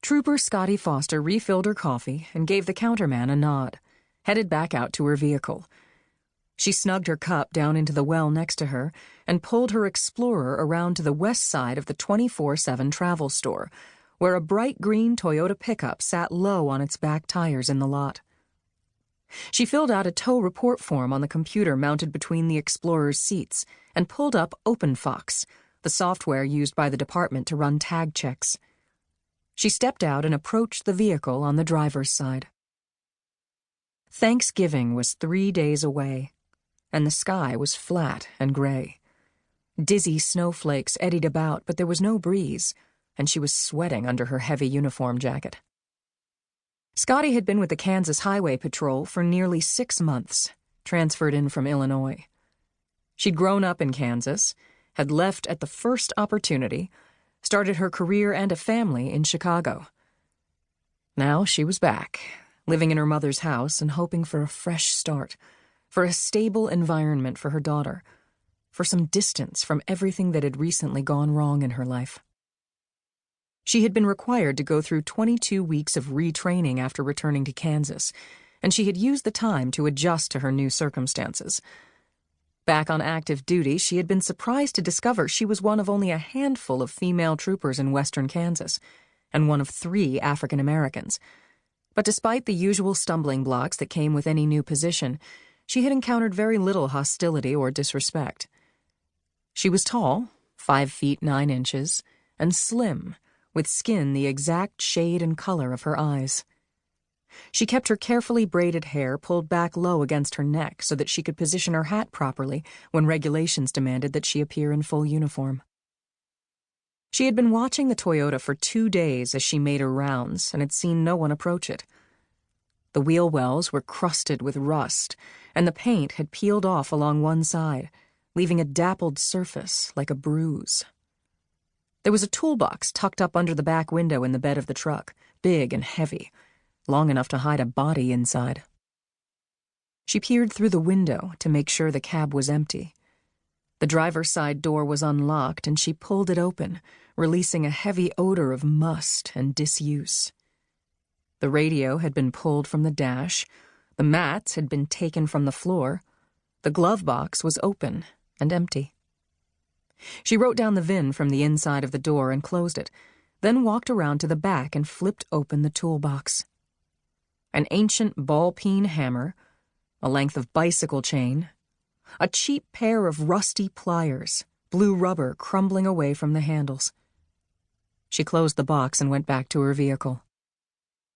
Trooper Skottie Foster refilled her coffee and gave the counterman a nod, headed back out to her vehicle. She snugged her cup down into the well next to her and pulled her Explorer around to the west side of the 24/7 travel store, where a bright green Toyota pickup sat low on its back tires in the lot. She filled out a tow report form on the computer mounted between the Explorer's seats and pulled up OpenFox, the software used by the department to run tag checks. She stepped out and approached the vehicle on the driver's side. Thanksgiving was 3 days away, and the sky was flat and gray. Dizzy snowflakes eddied about, but there was no breeze, and she was sweating under her heavy uniform jacket. Skottie had been with the Kansas Highway Patrol for nearly 6 months, transferred in from Illinois. She'd grown up in Kansas, had left at the first opportunity, started her career and a family in Chicago. Now she was back, living in her mother's house and hoping for a fresh start, for a stable environment for her daughter, for some distance from everything that had recently gone wrong in her life. She had been required to go through 22 weeks of retraining after returning to Kansas, and she had used the time to adjust to her new circumstances. Back on active duty, she had been surprised to discover she was one of only a handful of female troopers in western Kansas, and one of 3 African Americans. But despite the usual stumbling blocks that came with any new position, she had encountered very little hostility or disrespect. She was tall, 5 feet 9 inches, and slim, with skin the exact shade and color of her eyes. She kept her carefully braided hair pulled back low against her neck so that she could position her hat properly when regulations demanded that she appear in full uniform. She had been watching the Toyota for 2 days as she made her rounds and had seen no one approach it. The wheel wells were crusted with rust, and the paint had peeled off along one side, leaving a dappled surface like a bruise. There was a toolbox tucked up under the back window in the bed of the truck, big and heavy, long enough to hide a body inside. She peered through the window to make sure the cab was empty. The driver's side door was unlocked, and she pulled it open, releasing a heavy odor of must and disuse. The radio had been pulled from the dash, the mats had been taken from the floor, the glove box was open and empty. She wrote down the VIN from the inside of the door and closed it, then walked around to the back and flipped open the toolbox. An ancient ball-peen hammer, a length of bicycle chain, a cheap pair of rusty pliers, blue rubber crumbling away from the handles. She closed the box and went back to her vehicle.